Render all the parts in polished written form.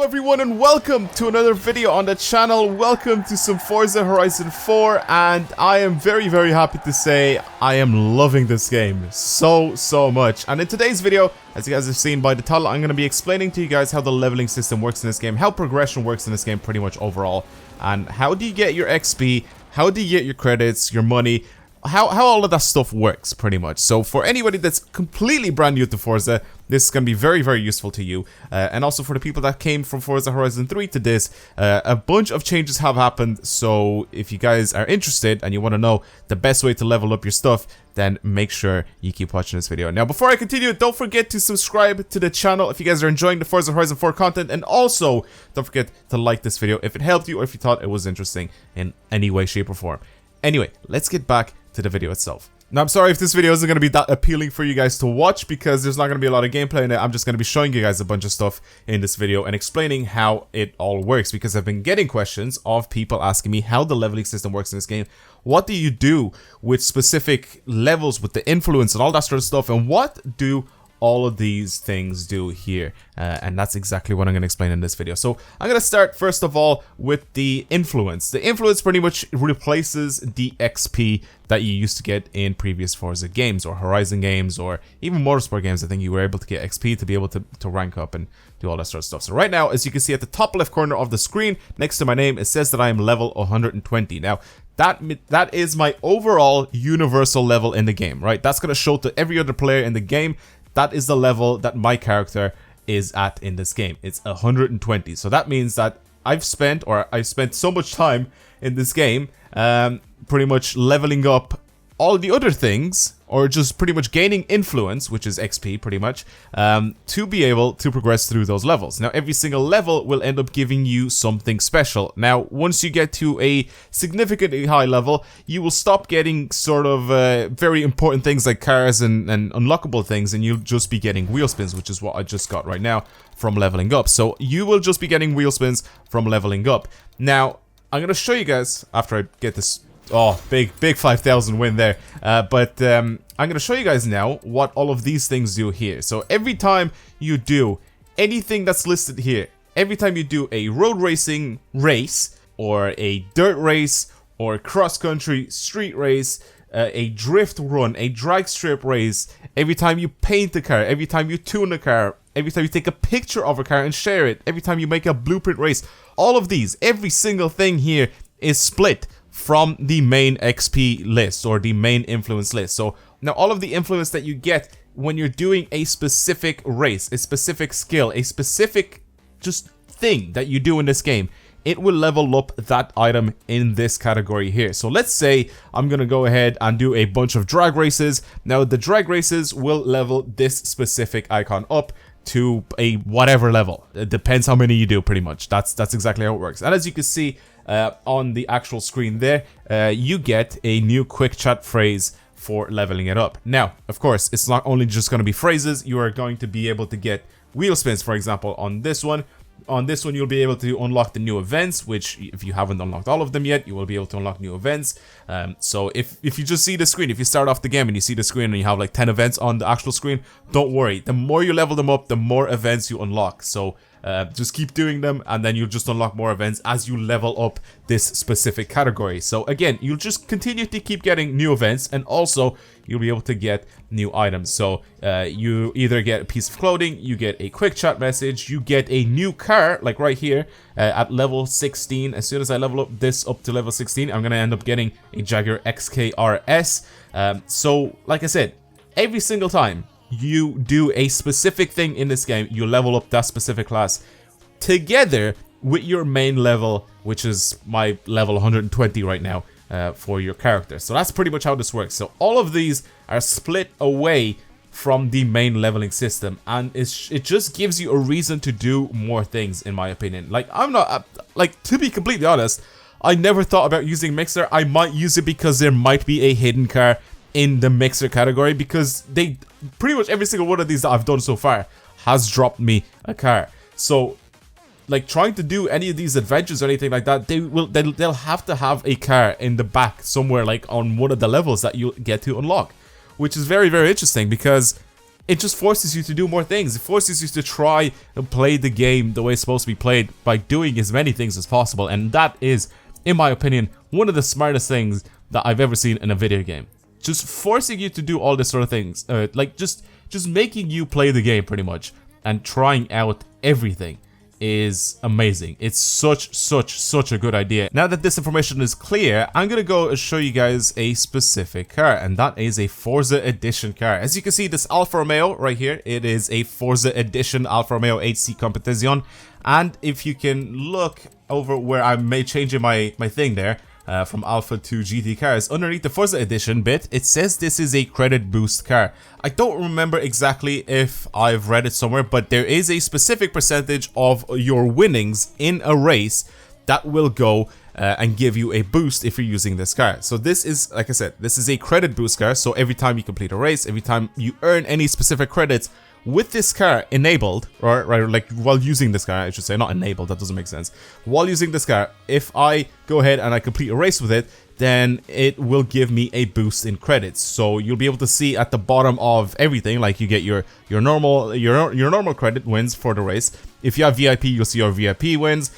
Hello everyone and welcome to another video on the channel. Welcome to some Forza Horizon 4, and I am very happy to say I am loving this game so much. And in today's video, as you guys have seen by the title, I'm going to be explaining to you guys how the leveling system works in this game, how progression works in this game pretty much overall, and how do you get your XP, how do you get your credits, your money, how all of that stuff works pretty much. So for anybody that's completely brand new to Forza, this is going to be very useful to you, and also for the people that came from Forza Horizon 3 to this, a bunch of changes have happened. So if you guys are interested and you want to know the best way to level up your stuff, then make sure you keep watching this video. Now before I continue, don't forget to subscribe to the channel if you guys are enjoying the Forza Horizon 4 content, and also don't forget to like this video if it helped you or if you thought it was interesting in any way, shape or form. Anyway, let's get back to the video itself. Now, I'm sorry if this video isn't going to be that appealing for you guys to watch, because there's not going to be a lot of gameplay in it. I'm just going to be showing you guys a bunch of stuff in this video and explaining how it all works, because I've been getting questions of people asking me how the leveling system works in this game. What do you do with specific levels, with the influence and all that sort of stuff, and what do all of these things do here? And that's exactly what I'm going to explain in this video. So I'm going to start first of all with the influence. The influence pretty much replaces the XP that you used to get in previous Forza games or Horizon games or even motorsport games. I think you were able to get XP to be able to rank up and do all that sort of stuff. So right now, as you can see at the top left corner of the screen next to my name, it says that I am level 120. Now that is my overall universal level in the game, right? That's going to show to every other player in the game. That is the level that my character is at in this game. It's 120. So that means that I've spent so much time in this game pretty much leveling up all the other things, or just pretty much gaining influence, which is XP pretty much, to be able to progress through those levels. Now every single level will end up giving you something special. Now once you get to a significantly high level, you will stop getting sort of very important things like cars and unlockable things, and you'll just be getting wheel spins, which is what I just got right now from leveling up. So you will just be getting wheel spins from leveling up. Now I'm going to show you guys after I get this. Oh, big 5,000 win there. But I'm going to show you guys now what all of these things do here. So every time you do anything that's listed here, every time you do a road racing race, or a dirt race, or a cross-country street race, a drift run, a drag strip race, every time you paint a car, every time you tune a car, every time you take a picture of a car and share it, every time you make a blueprint race, all of these, every single thing here is split from the main XP list or the main influence list. So now all of the influence that you get when you're doing a specific race, a specific skill, a specific just thing that you do in this game, it will level up that item in this category here. So let's say I'm gonna go ahead and do a bunch of drag races. Now the drag races will level this specific icon up to a whatever level. It depends how many you do, pretty much. That's exactly how it works. And as you can see on the actual screen there, you get a new quick chat phrase for leveling it up. Now, of course, it's not only just going to be phrases. You are going to be able to get wheel spins, for example, on this one. On this one, you'll be able to unlock the new events, which if you haven't unlocked all of them yet, you will be able to unlock new events. So if you just see the screen, if you start off the game and you see the screen and you have like 10 events on the actual screen, don't worry. The more you level them up, the more events you unlock. So just keep doing them, and then you'll just unlock more events as you level up this specific category. So again, you'll just continue to keep getting new events, and also you'll be able to get new items. So you either get a piece of clothing, you get a quick chat message, you get a new car, like right here at level 16. As soon as I level up this up to level 16, I'm gonna end up getting a Jaguar XKRS. So like I said, every single time you do a specific thing in this game, you level up that specific class together with your main level, which is my level 120 right now for your character. So that's pretty much how this works. So all of these are split away from the main leveling system, and it just gives you a reason to do more things, in my opinion. Like, I'm not like, to be completely honest, I never thought about using Mixer. I might use it because there might be a hidden car in the Mixer category, because they pretty much every single one of these that I've done so far has dropped me a car. So like, trying to do any of these adventures or anything like that, they'll have to have a car in the back somewhere, like on one of the levels that you'll get to unlock, which is very interesting, because it just forces you to do more things. It forces you to try and play the game the way it's supposed to be played by doing as many things as possible. And that is, in my opinion, one of the smartest things that I've ever seen in a video game. Just forcing you to do all this sort of things, like just making you play the game pretty much, and trying out everything is amazing. It's such a good idea. Now that this information is clear, I'm gonna go and show you guys a specific car, and that is a Forza Edition car. As you can see, this Alfa Romeo right here, it is a Forza Edition Alfa Romeo HC Competition. And if you can look over where I may change my thing there, from Alpha to GT cars, underneath the Forza Edition bit, it says this is a credit boost car. I don't remember exactly if I've read it somewhere, but there is a specific percentage of your winnings in a race that will go and give you a boost if you're using this car. So this is, like I said, this is a credit boost car. So every time you complete a race, every time you earn any specific credits with this car enabled, or right, like while using this car, I should say, not enabled, that doesn't make sense. While using this car, if I go ahead and I complete a race with it, then it will give me a boost in credits. So you'll be able to see at the bottom of everything, like you get your normal credit wins for the race. If you have VIP, you'll see your VIP wins,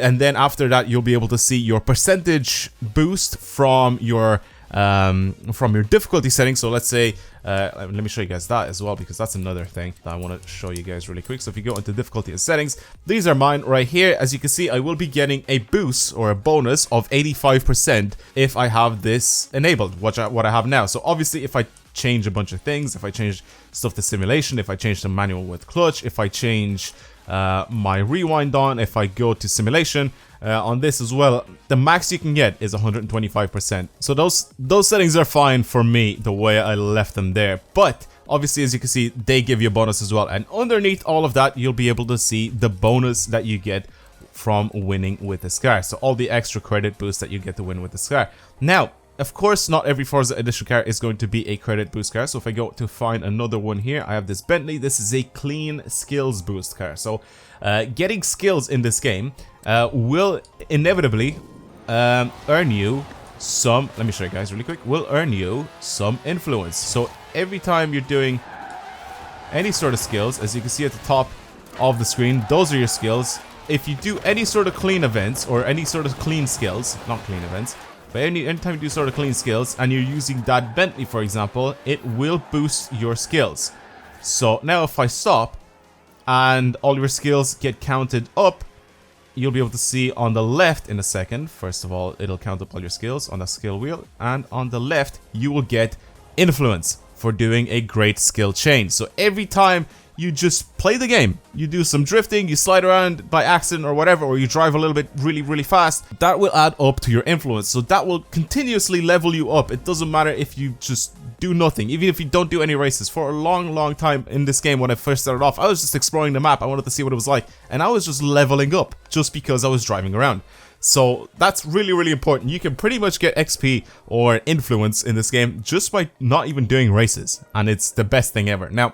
and then after that, you'll be able to see your percentage boost from your difficulty settings. So let's say, let me show you guys that as well, because that's another thing that I want to show you guys really quick. So if you go into difficulty and settings, these are mine right here. As you can see, I will be getting a boost or a bonus of 85% if I have this enabled, what I have now. So obviously, if I change a bunch of things, if I change stuff to simulation, if I change the manual with clutch, if I change my rewind on, if I go to simulation on this as well, the max you can get is 125%. So those settings are fine for me the way I left them there. But obviously, as you can see, they give you a bonus as well. And underneath all of that, you'll be able to see the bonus that you get from winning with this car. So all the extra credit boost that you get to win with this car. Now, of course, not every Forza Edition car is going to be a credit boost car. So if I go to find another one here, I have this Bentley. This is a clean skills boost car. So getting skills in this game will inevitably earn you some, let me show you guys really quick, will earn you some influence. So every time you're doing any sort of skills, as you can see at the top of the screen, those are your skills. If you do any sort of clean events or any sort of clean skills, not clean events, but anytime you do sort of clean skills and you're using that Bentley, for example, it will boost your skills. So now if I stop and all your skills get counted up, you'll be able to see on the left in a second. First of all, it'll count up all your skills on the skill wheel, and on the left you will get influence for doing a great skill change. So every time you just play the game, you do some drifting, you slide around by accident or whatever, or you drive a little bit really fast, that will add up to your influence. So that will continuously level you up. It doesn't matter if you just do nothing, even if you don't do any races. For a long time in this game, when I first started off, I was just exploring the map. I wanted to see what it was like, and I was just leveling up just because I was driving around. So that's really important. You can pretty much get XP or influence in this game just by not even doing races, and it's the best thing ever. Now,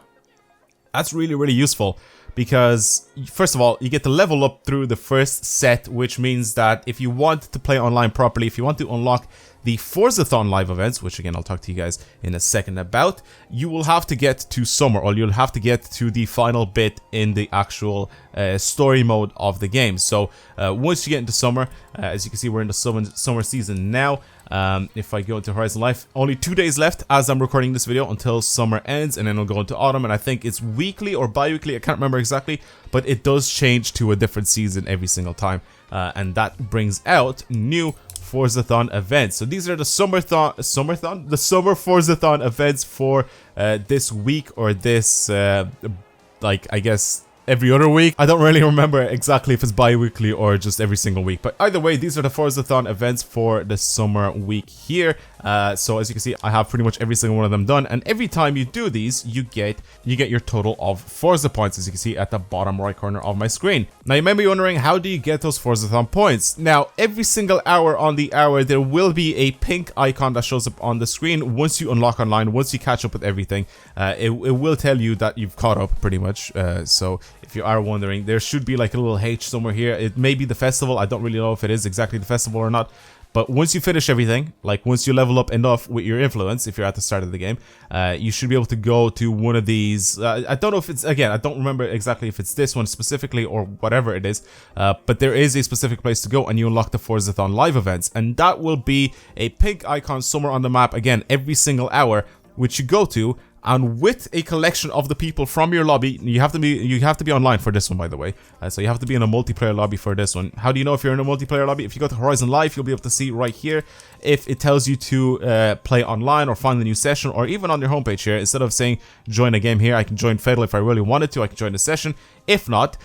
that's really useful because, first of all, you get to level up through the first set, which means that if you want to play online properly, if you want to unlock the Forzathon live events, which again I'll talk to you guys in a second about, you will have to get to summer, or you'll have to get to the final bit in the actual story mode of the game. So once you get into summer, as you can see, we're in the summer season now. If I go into Horizon Life, only 2 days left as I'm recording this video until summer ends, and then it'll go into autumn, and I think it's weekly or bi-weekly, I can't remember exactly, but it does change to a different season every single time, and that brings out new Forzathon events. So these are the summer Forzathon events for this week, or this like, I guess every other week. I don't really remember exactly if it's bi-weekly or just every single week, but either way, these are the Forzathon events for the summer week here. So as you can see, I have pretty much every single one of them done, and every time you do these, you get your total of Forza points, as you can see at the bottom right corner of my screen. Now you may be wondering, how do you get those Forzathon points? Now, every single hour on the hour, there will be a pink icon that shows up on the screen. Once you unlock online, once you catch up with everything, it will tell you that you've caught up pretty much. So if you are wondering, there should be like a little H somewhere here. It may be the festival. I don't really know if it is exactly the festival or not, But once you finish everything, like once you level up enough with your influence, if you're at the start of the game, you should be able to go to one of these. I don't know if it's, again, I don't remember exactly if it's this one specifically or whatever it is, but there is a specific place to go and you unlock the Forzathon live events, and that will be a pink icon somewhere on the map, again, every single hour, which you go to, and with a collection of the people from your lobby. You have to be online for this one, by the way. So you have to be in a multiplayer lobby for this one. How do you know if you're in a multiplayer lobby? If you go to Horizon Live, you'll be able to see right here if it tells you to play online or find a new session, or even on your homepage here, instead of saying join a game here, I can join Fatal if I really wanted to. I can join the session. If not,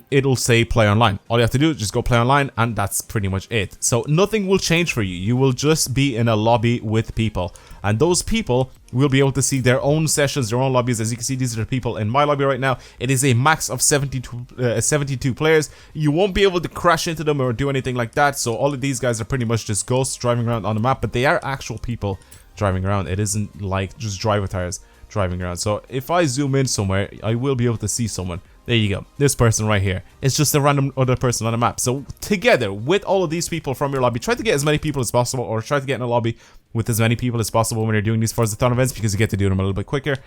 it'll say play online. All you have to do is just go play online, and that's pretty much it. So nothing will change for you. You will just be in a lobby with people, and those people will be able to see their own sessions, their own lobbies. As you can see, these are the people in my lobby right now. It is a max of 72 players. You won't be able to crash into them or do anything like that. So all of these guys are pretty much just ghosts driving around on the map, but they are actual people driving around. It isn't like just drivatars driving around. So if I zoom in somewhere, I will be able to see someone. There you go. This person right here. It's just a random other person on the map. So together with all of these people from your lobby, try to get as many people as possible, or try to get in a lobby with as many people as possible when you're doing these Forzathon events, because you get to do them a little bit quicker.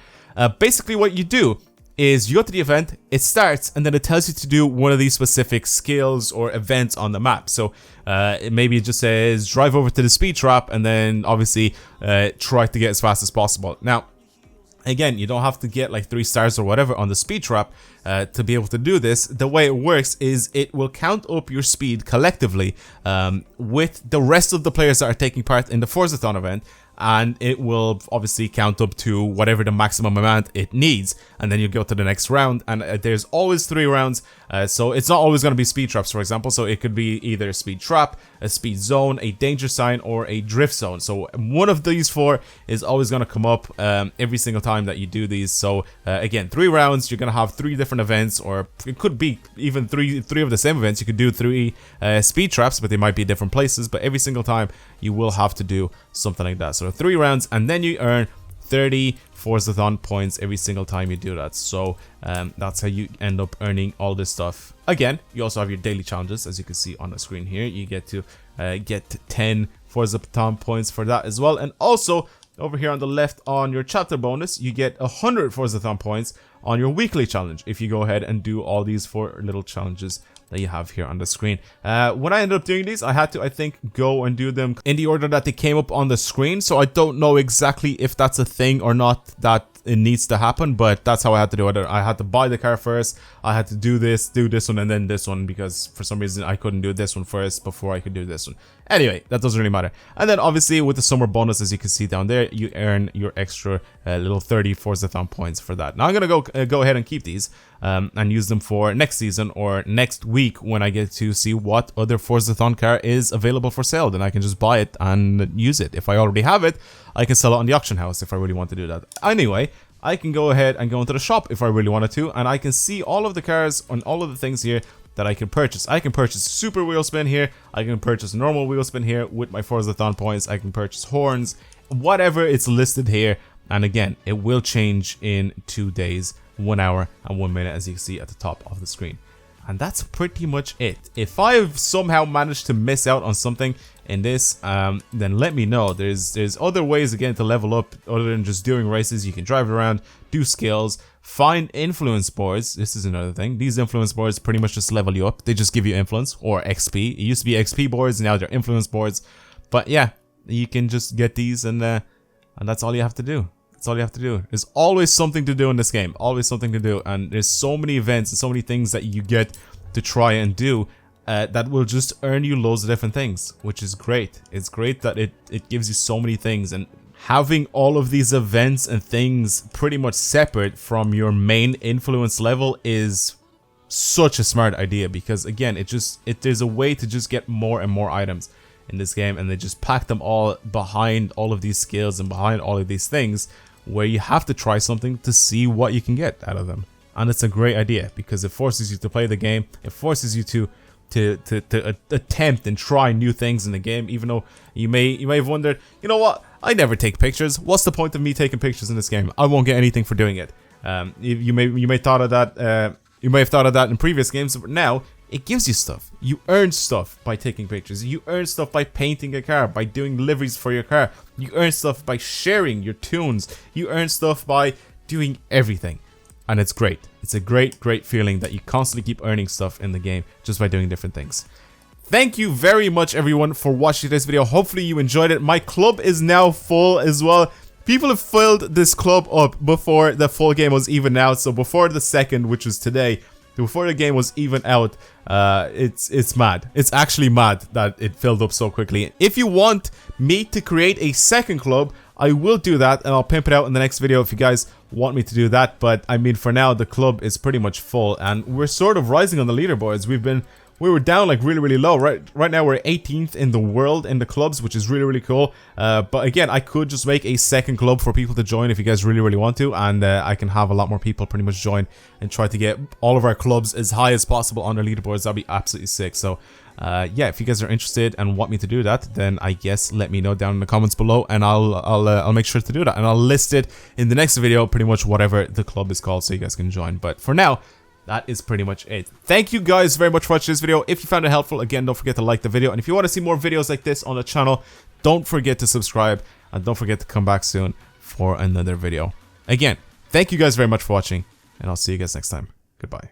Basically what you do is you go to the event, it starts, and then it tells you to do one of these specific skills or events on the map. So maybe it just says drive over to the speed trap, and then obviously try to get as fast as possible. Now, again, you don't have to get like 3 stars or whatever on the speed trap to be able to do this. The way it works is it will count up your speed collectively with the rest of the players that are taking part in the Forzathon event, and it will obviously count up to whatever the maximum amount it needs, and then you go to the next round. And there's always 3 rounds, so it's not always going to be speed traps, for example. So it could be either a speed trap, a speed zone, a danger sign, or a drift zone. So one of these 4 is always going to come up every single time that you do these. So again, 3 rounds, you're going to have 3 different events, or it could be even three of the same events. You could do 3 speed traps, but they might be different places, but every single time you will have to do something like that. So 3 rounds, and then you earn 30 Forzathon points every single time you do that. So that's how you end up earning all this stuff. Again, you also have your daily challenges, as you can see on the screen here. You get to get 10 Forzathon points for that as well. And also over here on the left, on your chapter bonus, you get 100 Forzathon points on your weekly challenge if you go ahead and do all these 4 little challenges that you have here on the screen. When I ended up doing these, I had to, I think, go and do them in the order that they came up on the screen. So I don't know exactly if that's a thing or not that it needs to happen, but that's how I had to do it. I had to buy the car first. I had to do this one, and then this one, because for some reason I couldn't do this one first before I could do this one. Anyway, that doesn't really matter. And then obviously with the summer bonus, as you can see down there, you earn your extra little 30 Forzathon points for that. Now I'm gonna go ahead and keep these and use them for next season or next week when I get to see what other Forzathon car is available for sale. Then I can just buy it and use it. If I already have it, I can sell it on the auction house if I really want to do that. Anyway, I can go ahead and go into the shop if I really wanted to, and I can see all of the cars and all of the things here that I can purchase. I can purchase super wheel spin here, I can purchase normal wheel spin here with my Forzathon points, I can purchase horns, whatever, it's listed here. And again, it will change in 2 days, 1 hour and 1 minute, as you can see at the top of the screen. And that's pretty much it. If I've somehow managed to miss out on something in this, then let me know. There's other ways again to level up other than just doing races. You can drive around, do skills, find influence boards. This is another thing. These influence boards pretty much just level you up. They just give you influence or XP. It used to be XP boards, now they're influence boards. But yeah, you can just get these, and that's all you have to do. That's all you have to do. There's always something to do in this game. Always something to do. And there's so many events and so many things that you get to try and do that will just earn you loads of different things, which is great. It's great that it gives you so many things. And having all of these events and things pretty much separate from your main influence level is such a smart idea, because again, there's a way to just get more and more items in this game, and they just pack them all behind all of these skills and behind all of these things, where you have to try something to see what you can get out of them. And it's a great idea because it forces you to play the game. It forces you to attempt and try new things in the game, even though you may have wondered, you know what, I never take pictures. What's the point of me taking pictures in this game? I won't get anything for doing it. You may have thought of that in previous games, but now it gives you stuff. You earn stuff by taking pictures. You earn stuff by painting a car, by doing liveries for your car. You earn stuff by sharing your tunes. You earn stuff by doing everything. And it's great. It's a great, great feeling that you constantly keep earning stuff in the game just by doing different things. Thank you very much, everyone, for watching this video. Hopefully you enjoyed it. My club is now full as well. People have filled this club up before the full game was even out. So before the second, which was today, before the game was even out, it's mad. It's actually mad that it filled up so quickly. If you want me to create a second club, I will do that, and I'll pimp it out in the next video if you guys want me to do that. But I mean, for now, the club is pretty much full, and we're sort of rising on the leaderboards. We were down like really low. Right now we're 18th in the world in the clubs, which is really cool. But again, I could just make a second club for people to join if you guys really want to, and I can have a lot more people pretty much join and try to get all of our clubs as high as possible on the leaderboards. That'd be absolutely sick. So yeah, if you guys are interested and want me to do that, then I guess let me know down in the comments below, and I'll make sure to do that, and I'll list it in the next video, pretty much whatever the club is called, so you guys can join. But for now, that is pretty much it. Thank you guys very much for watching this video. If you found it helpful, again, don't forget to like the video. And if you want to see more videos like this on the channel, don't forget to subscribe. And don't forget to come back soon for another video. Again, thank you guys very much for watching. And I'll see you guys next time. Goodbye.